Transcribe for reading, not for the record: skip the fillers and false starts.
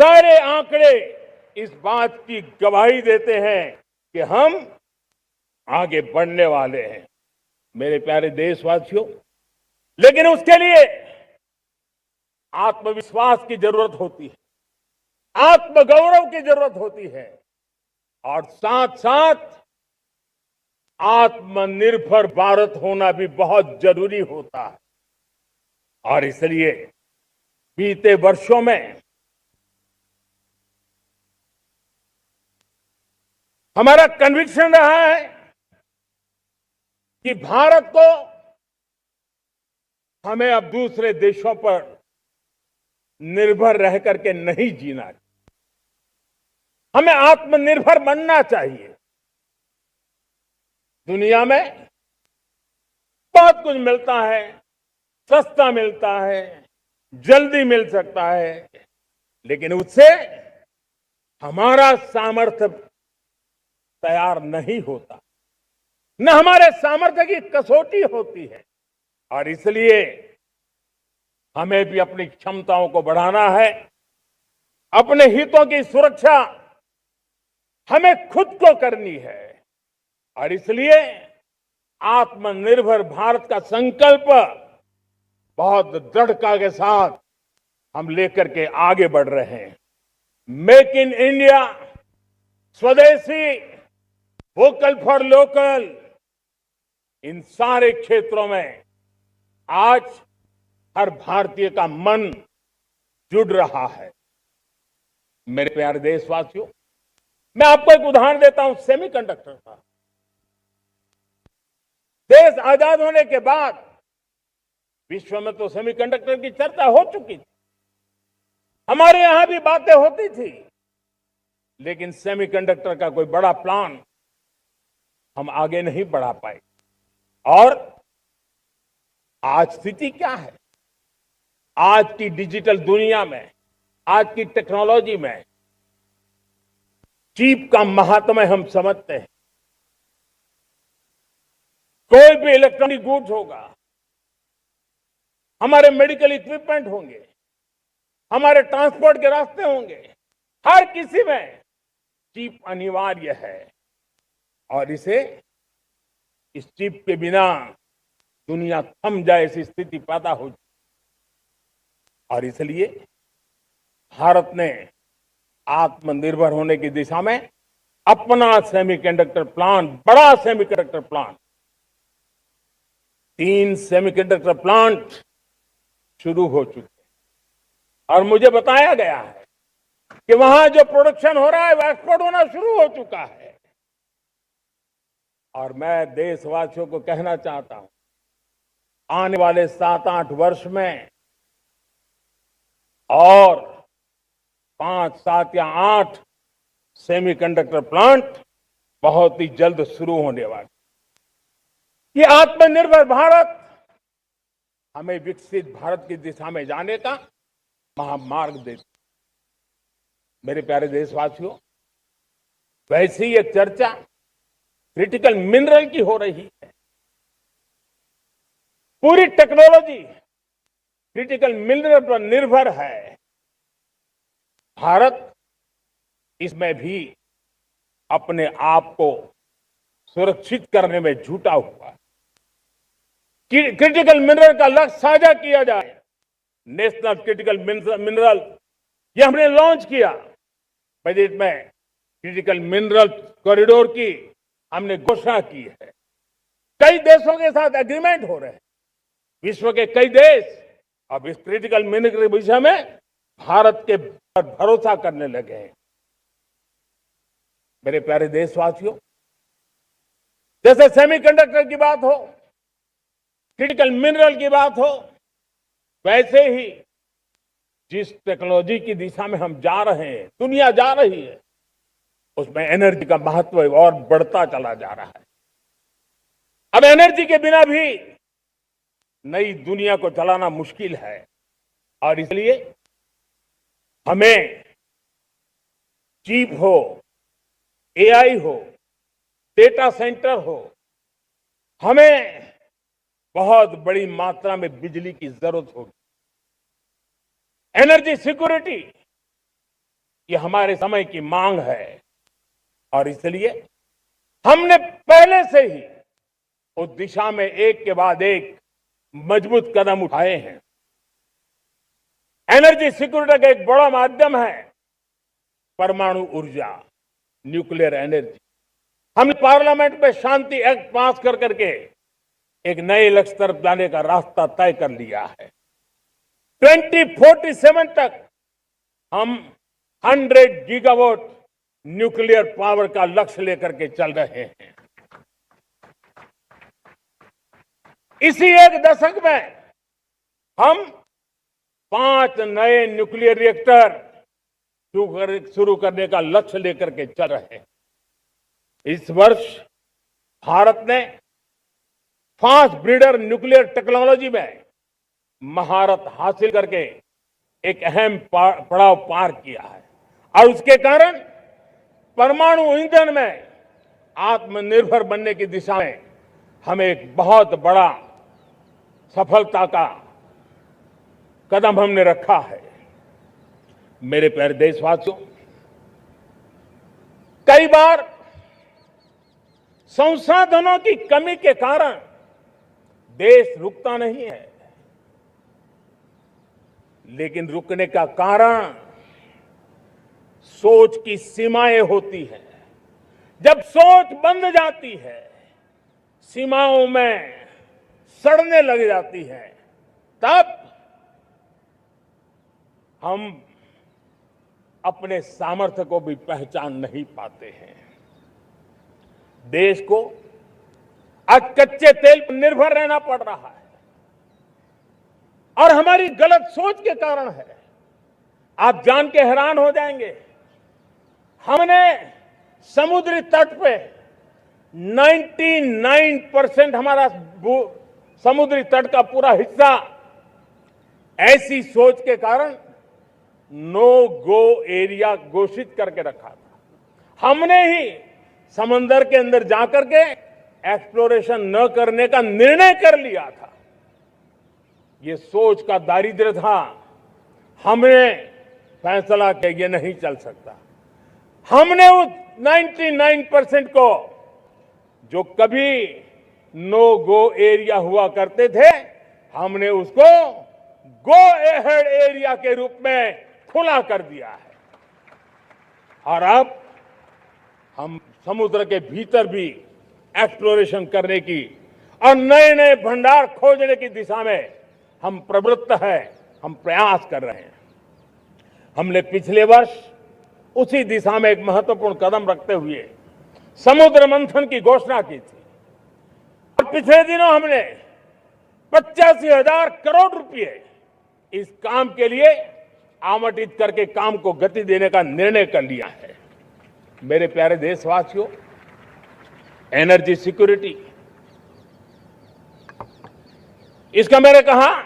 सारे आंकड़े इस बात की गवाही देते हैं कि हम आगे बढ़ने वाले हैं। मेरे प्यारे देशवासियों, लेकिन उसके लिए आत्मविश्वास की जरूरत होती है, आत्मगौरव की जरूरत होती है और साथ साथ आत्मनिर्भर भारत होना भी बहुत जरूरी होता है। और इसलिए बीते वर्षों में हमारा कन्विक्शन रहा है कि भारत को हमें अब दूसरे देशों पर निर्भर रह करके नहीं जीना है, हमें आत्मनिर्भर बनना चाहिए। दुनिया में बहुत कुछ मिलता है, सस्ता मिलता है, जल्दी मिल सकता है, लेकिन उससे हमारा सामर्थ्य तैयार नहीं होता, न हमारे सामर्थ्य की कसौटी होती है। और इसलिए हमें भी अपनी क्षमताओं को बढ़ाना है, अपने हितों की सुरक्षा हमें खुद को करनी है। और इसलिए आत्मनिर्भर भारत का संकल्प बहुत दृढ़ता के साथ हम लेकर के आगे बढ़ रहे हैं। मेक इन इंडिया, स्वदेशी, वोकल फॉर लोकल, इन सारे क्षेत्रों में आज हर भारतीय का मन जुड़ रहा है। मेरे प्यारे देशवासियों, मैं आपको एक उदाहरण देता हूं सेमीकंडक्टर का। देश आजाद होने के बाद विश्व में तो सेमीकंडक्टर की चर्चा हो चुकी थी, हमारे यहां भी बातें होती थी, लेकिन सेमीकंडक्टर का कोई बड़ा प्लान हम आगे नहीं बढ़ा पाए। और आज स्थिति क्या है? आज की डिजिटल दुनिया में, आज की टेक्नोलॉजी में चिप का महात्म्य हम समझते हैं। कोई भी इलेक्ट्रॉनिक गुड्स होगा, हमारे मेडिकल इक्विपमेंट होंगे, हमारे ट्रांसपोर्ट के रास्ते होंगे, हर किसी में चिप अनिवार्य है। और इस चिप के बिना दुनिया थम जाए ऐसी स्थिति पैदा हो। और इसलिए भारत ने आत्मनिर्भर होने की दिशा में अपना सेमीकंडक्टर प्लांट, बड़ा सेमीकंडक्टर प्लांट, 3 सेमीकंडक्टर प्लांट शुरू हो चुके हैं। और मुझे बताया गया है कि वहां जो प्रोडक्शन हो रहा है वो एक्सपोर्ट होना शुरू हो चुका है। और मैं देशवासियों को कहना चाहता हूं, आने वाले 7-8 वर्ष में और 5, 7 या 8 सेमीकंडक्टर प्लांट बहुत ही जल्द शुरू होने वाले। ये आत्मनिर्भर भारत हमें विकसित भारत की दिशा में जाने का महामार्ग देती। मेरे प्यारे देशवासियों, वैसे ही एक चर्चा क्रिटिकल मिनरल की हो रही है। पूरी टेक्नोलॉजी क्रिटिकल मिनरल पर निर्भर है। भारत इसमें भी अपने आप को सुरक्षित करने में जुटा हुआ है। क्रिटिकल मिनरल का लक्ष्य साझा किया जाए। नेशनल क्रिटिकल मिनरल ये हमने लॉन्च किया। बजट में क्रिटिकल मिनरल कॉरिडोर की हमने घोषणा की है। कई देशों के साथ एग्रीमेंट हो रहे हैं। विश्व के कई देश अब इस क्रिटिकल मिनरल के विषय में भारत के पर भरोसा करने लगे हैं। मेरे प्यारे देशवासियों, जैसे सेमीकंडक्टर की बात हो, क्रिटिकल मिनरल की बात हो, वैसे ही जिस टेक्नोलॉजी की दिशा में हम जा रहे हैं, दुनिया जा रही है, उसमें एनर्जी का महत्व और बढ़ता चला जा रहा है। अब एनर्जी के बिना भी नई दुनिया को चलाना मुश्किल है। और इसलिए हमें चिप हो, एआई हो, डेटा सेंटर हो, हमें बहुत बड़ी मात्रा में बिजली की जरूरत होगी। एनर्जी सिक्योरिटी ये हमारे समय की मांग है और इसलिए हमने पहले से ही उस दिशा में एक के बाद एक मजबूत कदम उठाए हैं। एनर्जी सिक्योरिटी का एक बड़ा माध्यम है परमाणु ऊर्जा, न्यूक्लियर एनर्जी। हमने पार्लियामेंट में शांति एक्ट पास कर करके एक नए लक्ष्य तरफ जाने का रास्ता तय कर लिया है। 2047 तक हम 100 गीगावाट न्यूक्लियर पावर का लक्ष्य लेकर के चल रहे हैं। इसी एक दशक में हम 5 नए न्यूक्लियर रिएक्टर शुरू करने का लक्ष्य लेकर के चल रहे हैं। इस वर्ष भारत ने फास्ट ब्रीडर न्यूक्लियर टेक्नोलॉजी में महारत हासिल करके एक अहम पड़ाव पार किया है और उसके कारण परमाणु ईंधन में आत्मनिर्भर बनने की दिशा में हमें एक बहुत बड़ा सफलता का कदम हमने रखा है। मेरे प्यारे देशवासियों, कई बार संसाधनों की कमी के कारण देश रुकता नहीं है, लेकिन रुकने का कारण सोच की सीमाएं होती हैं। जब सोच बंध जाती है, सीमाओं में सड़ने लग जाती है, तब हम अपने सामर्थ्य को भी पहचान नहीं पाते हैं। देश को आज कच्चे तेल पर निर्भर रहना पड़ रहा है और हमारी गलत सोच के कारण है। आप जान के हैरान हो जाएंगे, हमने समुद्री तट पे 99% हमारा समुद्री तट का पूरा हिस्सा ऐसी सोच के कारण नो गो एरिया घोषित करके रखा था। हमने ही समंदर के अंदर जाकर के एक्सप्लोरेशन न करने का निर्णय कर लिया था। ये सोच का दारिद्र्य था। हमने फैसला किया ये नहीं चल सकता। हमने उस 99% को, जो कभी नो गो एरिया हुआ करते थे, हमने उसको गो एहेड एरिया के रूप में खुला कर दिया है। और अब हम समुद्र के भीतर भी एक्सप्लोरेशन करने की और नए नए भंडार खोजने की दिशा में हम प्रवृत्त हैं, हम प्रयास कर रहे हैं। हमने पिछले वर्ष उसी दिशा में एक महत्वपूर्ण कदम रखते हुए समुद्र मंथन की घोषणा की थी और पिछले दिनों हमने 85,000 करोड़ रुपए इस काम के लिए आवंटित करके काम को गति देने का निर्णय कर लिया है। मेरे प्यारे देशवासियों, एनर्जी सिक्योरिटी, इसका मैंने कहा